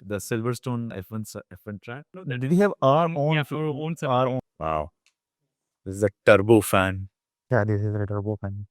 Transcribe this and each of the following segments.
the Silverstone F1 track. No, Did we have our own? yeah, our own Our own. Wow. This is a Turbofan. Yeah, this is a Turbofan.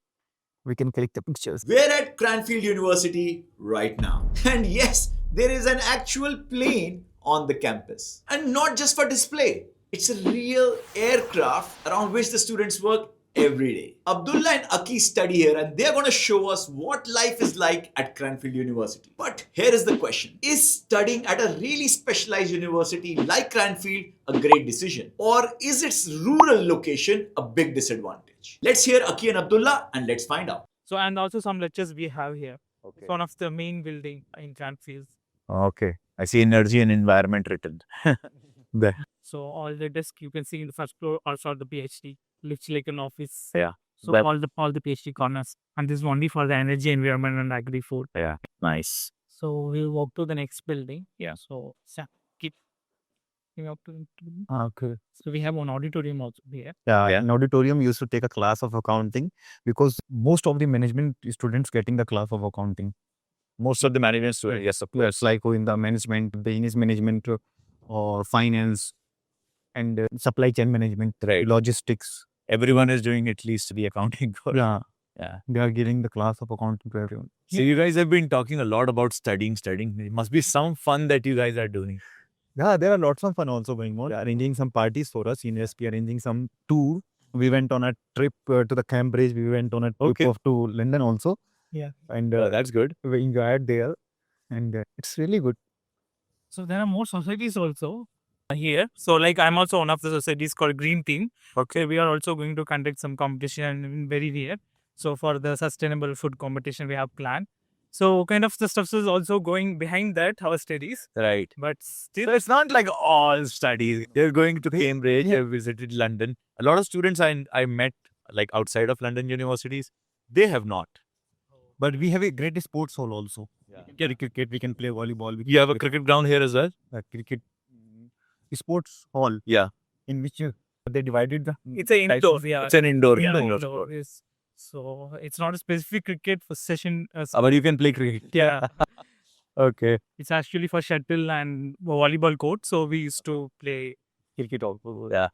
We can click the pictures. We're at Cranfield University right now. And yes, there is an actual plane on the campus. And not just for display. It's a real aircraft around which the students work every day. Abdullah and Aki study here and they're going to show us what life is like at Cranfield University. But here is the question. Is studying at a really specialized university like Cranfield a great decision? Or is its rural location a big disadvantage? Let's hear Aki and Abdullah and let's find out. So, and also some lectures we have here. Okay. It's one of the main building in Cranfield. Okay. I see energy and environment written. There. So all the desk you can see in the first floor also the PhD. Looks like an office. Yeah. So Web- all the PhD corners. And this is only for the energy, environment and agri-food. Yeah. Nice. So we'll walk to the next building. Yeah. So keep up to the building. Okay. So we have one auditorium also here. Yeah. In auditorium, used to take a class of accounting because most of the management students getting the class of accounting. Most of the management students, yes, of course. Yes, like in the management, business management, or finance, and supply chain management, Right. logistics. Everyone is doing at least the accounting course. Yeah, Yeah. they are giving the class of accounting to everyone. So you guys have been talking a lot about studying. It must be some fun that you guys are doing. Yeah, there are lots of fun also going on. They are arranging some parties for us. University arranging some tour. We went on a trip to the Cambridge. We went on a trip Okay. to London also. Yeah. And That's good. we enjoyed there. And it's really good. So there are more societies also here. So like I'm also one of the societies called Green Team. Okay. We are also going to conduct some competition very near. So for the sustainable food competition we have planned. So kind of the stuff is also going behind that, our studies. Right. But still, So it's not like all studies. You're going to Cambridge, you've visited London. A lot of students I met like outside of London universities, they have not. But we have a great sports hall also. Yeah. We can cricket, we can play volleyball. We You have a can cricket ground here as well? play, cricket sports hall Yeah. in which they divided the. it's an indoor. Yeah. It's an indoor. Yeah, indoor indoor, sport. yes. So it's not a specific cricket for session. But you can play cricket. Yeah. Okay. It's actually for shuttle and volleyball court. So we used to play Cricket also. Yeah.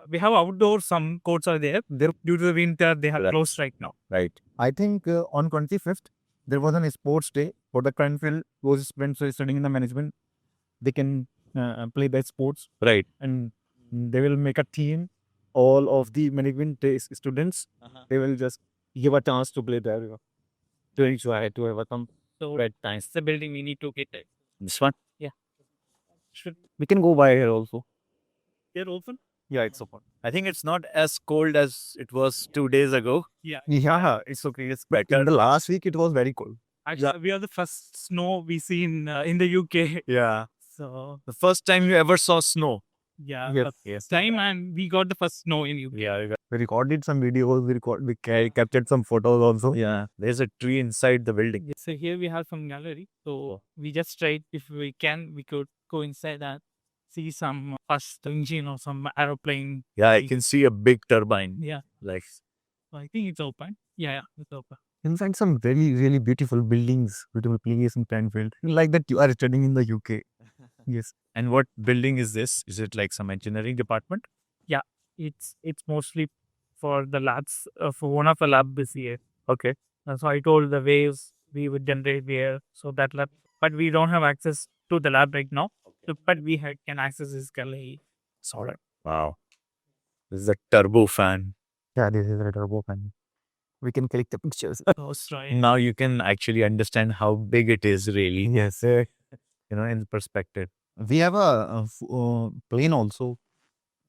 we have outdoor, some courts are there. Due to the winter, they are Right. closed right now. Right. I think on 25th, there was a sports day for the Cranfield. Those students who are studying in the management, they can play that sports Right. and they will make a team. All of the management students, they will just give a chance to play there, to enjoy, to have some So great time. it's the building we need to get it. This one? Should We can go by here also. get open? Yeah, it's open. I think it's not as cold as it was 2 days ago. Yeah. Yeah, it's okay. It's better. In the last week, it was very cold. Actually, we are the first snow we see in the UK. Yeah. So The first time you ever saw snow. yeah, Yes. first time, and we got the first snow in UK. Yeah. We recorded some videos. We captured some photos also. Yeah. There's a tree inside the building. Yeah, so here we have some gallery. So we just tried if we could go inside and see some first engine or some aeroplane. Yeah, I can see a big turbine. Yeah. Like, So I think it's open. Yeah, it's open. Inside some very, really beautiful buildings, beautiful place in Cranfield. Like that you are studying in the UK. Yes. and what building is this? Is it like some engineering department? It's mostly for the labs. For one of the lab is here. Okay. So I told the waves we would generate here. So that lab, but we don't have access to the lab right now. So, but we can access this gallery. Sort of. Wow. This is a turbofan. Yeah, this is a turbofan. We can click the pictures. Now you can actually understand how big it is really, Yes. in perspective. We have a plane also.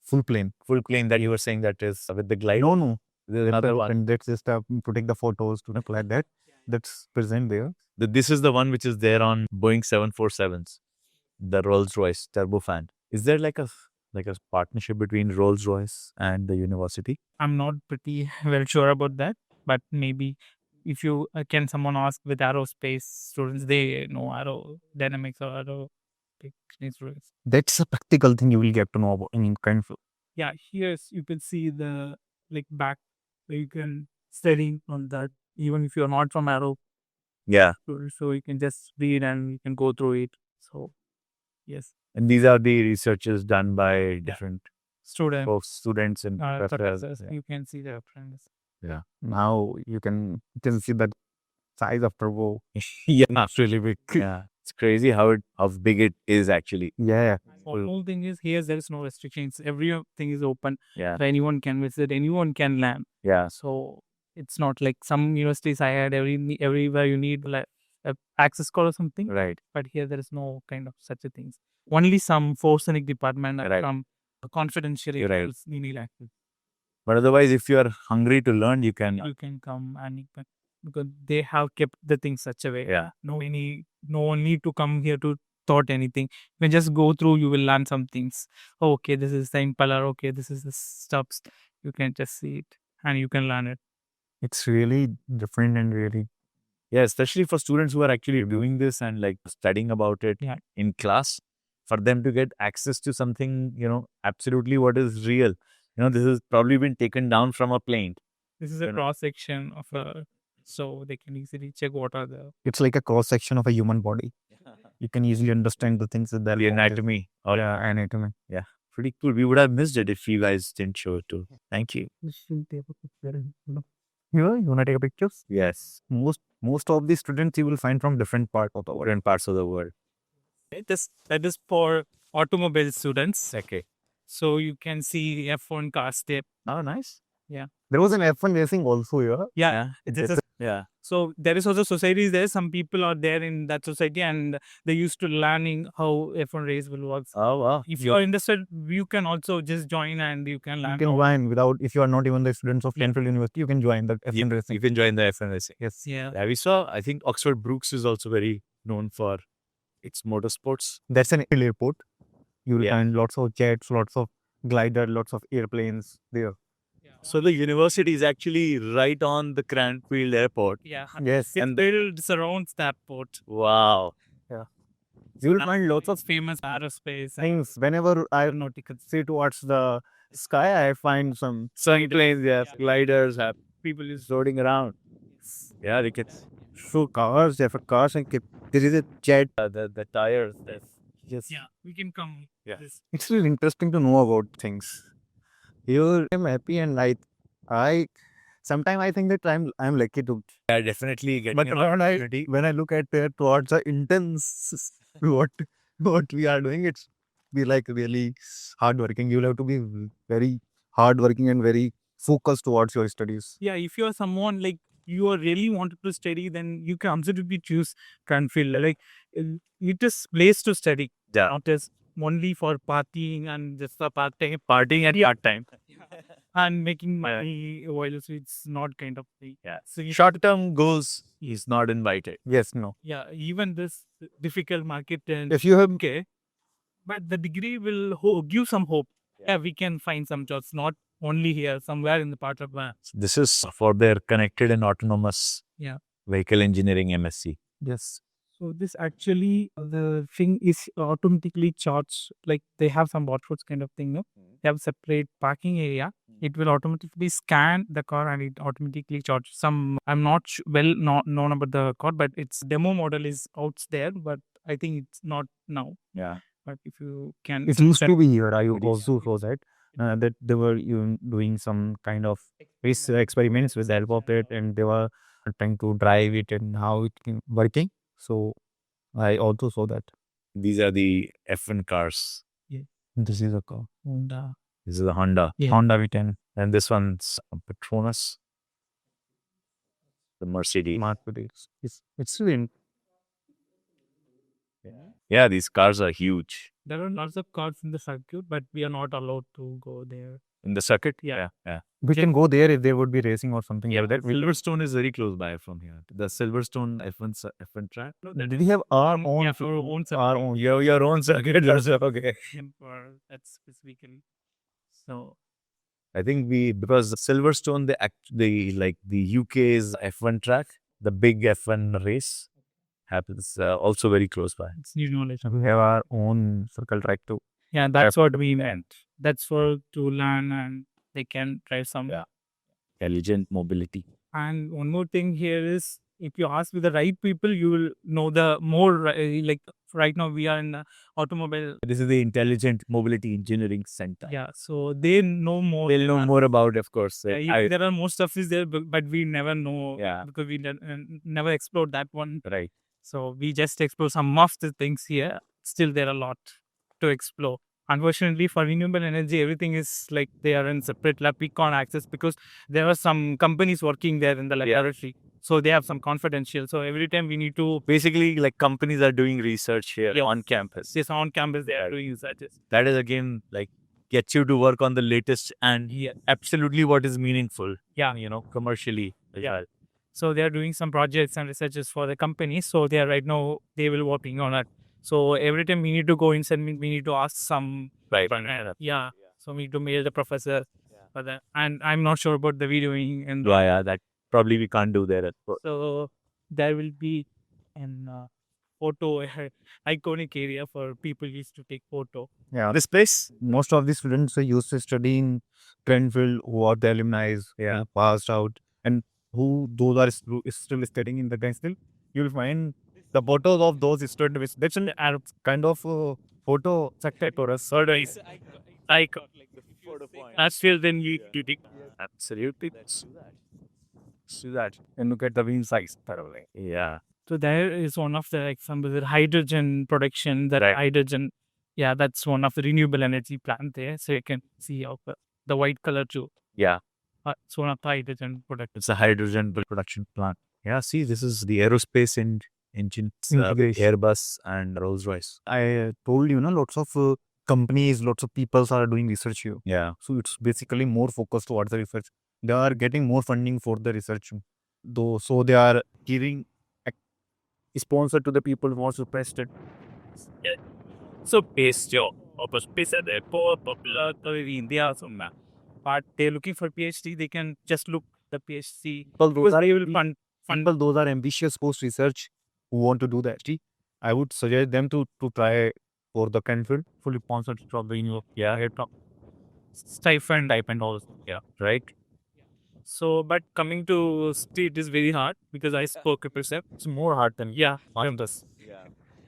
Full plane. Full plane that you were saying that is with the glide. No. There's another one. And that's just to take the photos to look like that. That's present there. This is the one which is there on Boeing 747s, the Rolls Royce turbofan. Is there like a partnership between Rolls Royce and the university? I'm not pretty well sure about that, but maybe if you can someone ask with aerospace students, they know aerodynamics or aero students. That's a practical thing you will get to know about in Cranfield. Yeah, here you can see the back where you can study on that, even if you're not from aero. Yeah. So you can just read and you can go through it. So Yes. And these are the researches done by different Student. folks, students and professors. Professors. You can see the apprentice. Now you can see that size of turbo. Yeah, it's really big. Yeah, it's crazy how big it is actually. Yeah. The whole thing is here there is no restrictions. Everything is open. Yeah, So anyone can visit, anyone can land. yeah, So it's not like some universities I had everywhere you need like a access code or something. right. But here there is no kind of such a things. Only some forcenic department Right. from confidential You're right. areas you need access. But otherwise, if you are hungry to learn, you can. You can come and you can, because they have kept the things such a way. Yeah, No one need to come here to thought anything. You can just go through, you will learn some things. Oh, okay, this is the impeller, okay, this is the stops. You can just see it and you can learn it. It's really different and really. yeah. Especially for students who are actually doing this and like studying about it Yeah. in class, for them to get access to something, absolutely what is real. This has probably been taken down from a plane. This is a You know. cross section of a, so they can easily check what are the. It's like a cross section of a human body. You can easily understand the things that The anatomy. Or, Yeah, anatomy. pretty cool. We would have missed it if you guys didn't show it too. Thank you. Here, you wanna take a pictures? Yes. Most of the students you will find from different part of the world. Different parts of the world. That is for automobile students. Okay. So you can see F1 cars there. Oh, nice. There was an F1 racing also here. Yeah. Yeah. So there is also societies there. Some people are there in that society and they used to learning how F1 race will work. Oh, wow. If you are interested, you can also just join and you can You learn. can join without, if you are not even the students of Yeah. Cranfield University, you can join the F1 racing. You can join the F1 racing. Yes. Yeah. Yeah, we saw, I think Oxford Brookes is also very known for its motorsports. That's an airport. You will Yeah. find lots of jets, lots of glider, lots of airplanes there. So the university is actually right on the Cranfield Airport. Yeah. Yes. It's And built surrounds the airport. Wow. You will find lots of It's famous aerospace and things. Whenever I nautical. see towards the sky, I find some. Sunny planes, yes. Yeah. Gliders, have people is floating around. Yeah, they can. So cars, there are cars and there is a jet. The tires. Yes. Yeah, we can come. Yeah. This. It's really interesting to know about things. Here I'm happy and I sometimes I think that I'm lucky to. Yeah, definitely getting But an when opportunity. I look at towards the intense what we are doing, it's be like really hardworking. You'll have to be very hardworking and very focused towards your studies. Yeah, if you are someone like you are really wanted to study, then you can absolutely choose Cranfield. Like it is place to study. Yeah. Not just only for partying and just a part time Partying at part time. and making money while it's not kind of thing. Yeah. So you Short term goals, he's not invited. Yes, no. yeah, even this difficult market and If you have okay, but the degree will give some hope. Yeah, we can find some jobs, not only here, somewhere in the part of This is for their connected and autonomous Yeah. vehicle engineering MSc. yes. So this actually the thing is automatically charged. Like they have some Botford's kind of thing, no? They have separate parking area. It will automatically scan the car and it automatically charge. Some I'm not known about the car, but its demo model is out there. But I think it's not now. Yeah. But if you can, It used to be here. I It is. also saw that they were even doing some kind of experiments with the help of it, and they were trying to drive it and how it working. So I also saw that. These are the F1 cars. This is a car. Honda. This is a Honda. Yeah. Honda V10 And this one's a Petronas. The Mercedes. Mercedes. It's really Yeah, these cars are huge. There are lots of cars in the circuit, but we are not allowed to go there. In the circuit? Yeah. Yeah. we can go there if there would be racing or something. Yeah, like that that. Silverstone is very close by from here. The Silverstone F1 track. Did we have our own? Yeah, for our own our own. Your own circuit yourself. Okay. for that specifically. So I think because Silverstone, the UK's F1 track, the big F1 race happens also very close by. it's new knowledge. We have our own circle track too. Yeah, that's what we meant. That's for to learn and they can try some. Yeah. Intelligent mobility. And one more thing here is if you ask with the right people, you will know the more like right now we are in the automobile. This is the Intelligent Mobility Engineering Center. Yeah, so they know more. They'll know more about, of course. Yeah, there are more stuff is there, but we never know. Yeah. Because we never explored that one. Right. So we just explore some of the things here. Still, there are a lot to explore. Unfortunately, for renewable energy, everything is like they are in separate lab. We can't access because there are some companies working there in the laboratory. So they have some confidential. So every time we need to. Basically, like companies are doing research here on campus. Yes, on campus they are doing researches. That is again like gets you to work on the latest and absolutely what is meaningful. Yeah. Commercially. Yeah. So they are doing some projects and researches for the company. So they are right now they will working on it. So every time we need to go inside, we need to ask some. Right. Yeah. So we need to mail the professor for that. And I'm not sure about the videoing and. Yeah, that probably we can't do there. So there will be an photo iconic area for people used to take photo. Yeah, this place, most of the students are used to study in Cranfield, who are the alumni, passed out, and who those are still studying in the Cranfield. You'll find the photos of those students. That's an kind of photo sector or a survey. Icon. That's still then you take. Absolutely. Let's do that. And look at the wing size thoroughly. Yeah. So there is one of the examples, hydrogen production. That Right. hydrogen, that's one of the renewable energy plant there. So you can see the white color too. Yeah. It's one of the hydrogen production. It's a hydrogen production plant. Yeah, see, this is the aerospace engine, Integration. Airbus and Rolls Royce. I told you, lots of companies, lots of people are doing research here. Yeah. So it's basically more focused towards the research. They are getting more funding for the research. So they are giving sponsor to the people who wants to test it. So based your Aerospace at the airport, popular in India, but they're looking for PhD. They can just look the PhD. Those are, They will fund. people, those are ambitious post research who want to do that. I would suggest them to try for the Cranfield, fully sponsored from the university. Yeah, Stipend type and all. Yeah. Right? So, but coming to state is very hard because I spoke a percent. it's more hard than Masters.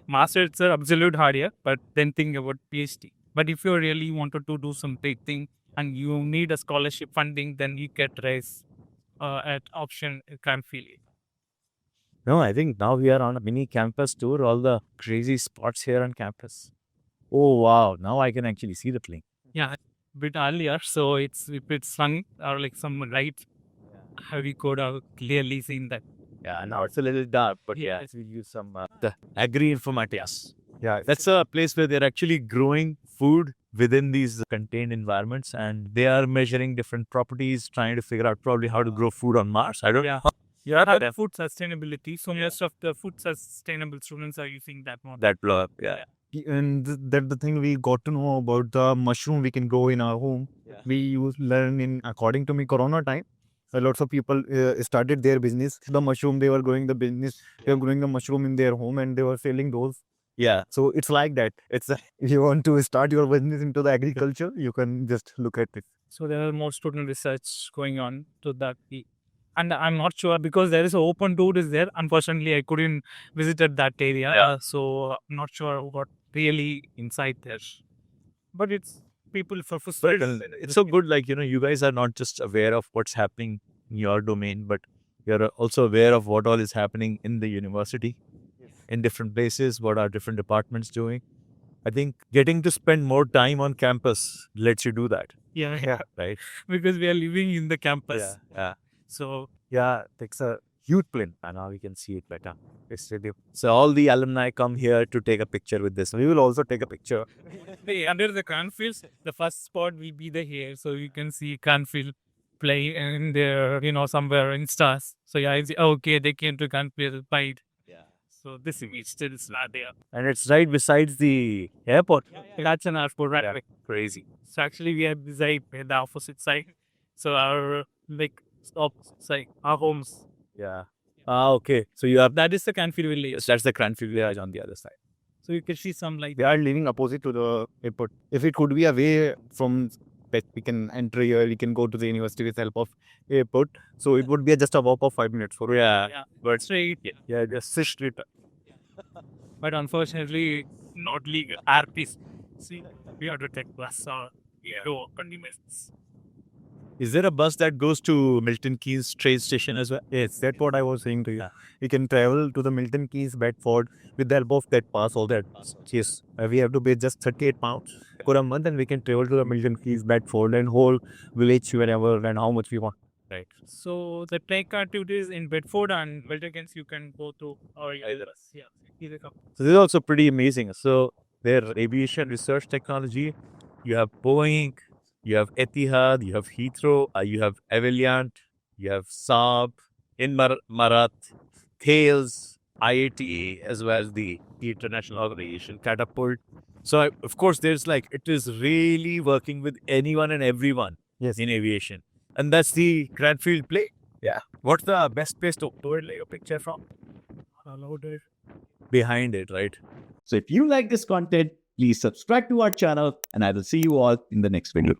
Master it's an absolute hard year, but then think about PhD. But if you really wanted to do some big thing and you need a scholarship funding, then you get raise at option Cranfield. No, I think now we are on a mini campus tour, all the crazy spots here on campus. Oh, wow. Now I can actually see the plane. Bit earlier, so it's if it's sung or like some light, we could have clearly seen that. Yeah, now it's a little dark, but Yeah. we use some the agri-informatics. Yeah, That's a place where they're actually growing food within these contained environments, and they are measuring different properties, trying to figure out probably how to grow food on Mars. I don't know. Yeah, food sustainability. So most of the food sustainable students are using that one. That blow up. Yeah. and that's the thing we got to know about the mushroom we can grow in our home. Yeah. We learn in, according to me, Corona time. Lots of people started their business. The mushroom, they were growing the business. They were growing the mushroom in their home and they were selling those. Yeah. So it's like that. It's if you want to start your business into the agriculture, you can just look at it. So there are more student research going on to that. And I'm not sure because there is an open tour is there. Unfortunately, I couldn't visited that area. Yeah. So I'm not sure what really inside there. But it's people for But it's so good, like, you guys are not just aware of what's happening in your domain, but you're also aware of what all is happening in the university, in different places, what are different departments doing. I think getting to spend more time on campus lets you do that. Yeah. Right? Because we are living in the campus. Yeah. So Yeah, it's a huge plane. And now we can see it better. So all the alumni come here to take a picture with this. We will also take a picture. under the Cranfields, the first spot will be the here. So you can see Cranfield play in there, somewhere in stars. So okay, they came to Cranfield, bite. Yeah. So this image still is not there. And it's right besides the airport. That's an airport, right? Yeah. Crazy. So actually, we are beside the opposite side. So our side, our homes. Yeah. Okay. So you have That is the Cranfield village. Yes, that's the Cranfield village on the other side. So you can see some like They are living opposite to the airport. If it could be away from that, we can enter here, we can go to the university with help of airport. So it would be just a walk of 5 minutes for Yeah. but straight. Yeah, just sit straight. but unfortunately not legal. RPs. See, we have to take bus or go 20 minutes. Is there a bus that goes to Milton Keynes train station as well? Yes, that's what I was saying to you. Yeah. You can travel to the Milton Keynes, Bedford with the help of that pass. All that. Yes, we have to pay just 38 pounds for a month, and we can travel to the Milton Keynes, Bedford, and whole village wherever and how much we want. Right. So the trek activities in Bedford and Milton Keynes you can go to or either bus. Yeah, either come. So this is also pretty amazing. So their aviation research technology, you have Boeing, you have Etihad, you have Heathrow, you have Aveliant, you have Saab, Marat, Thales, IATA, as well as the International Organization Catapult. So of course, there's like it is really working with anyone and everyone Yes. in aviation, and that's the Cranfield play. Yeah. What's the best place to like a picture from? Behind it, right? So if you like this content, please subscribe to our channel and I will see you all in the next video.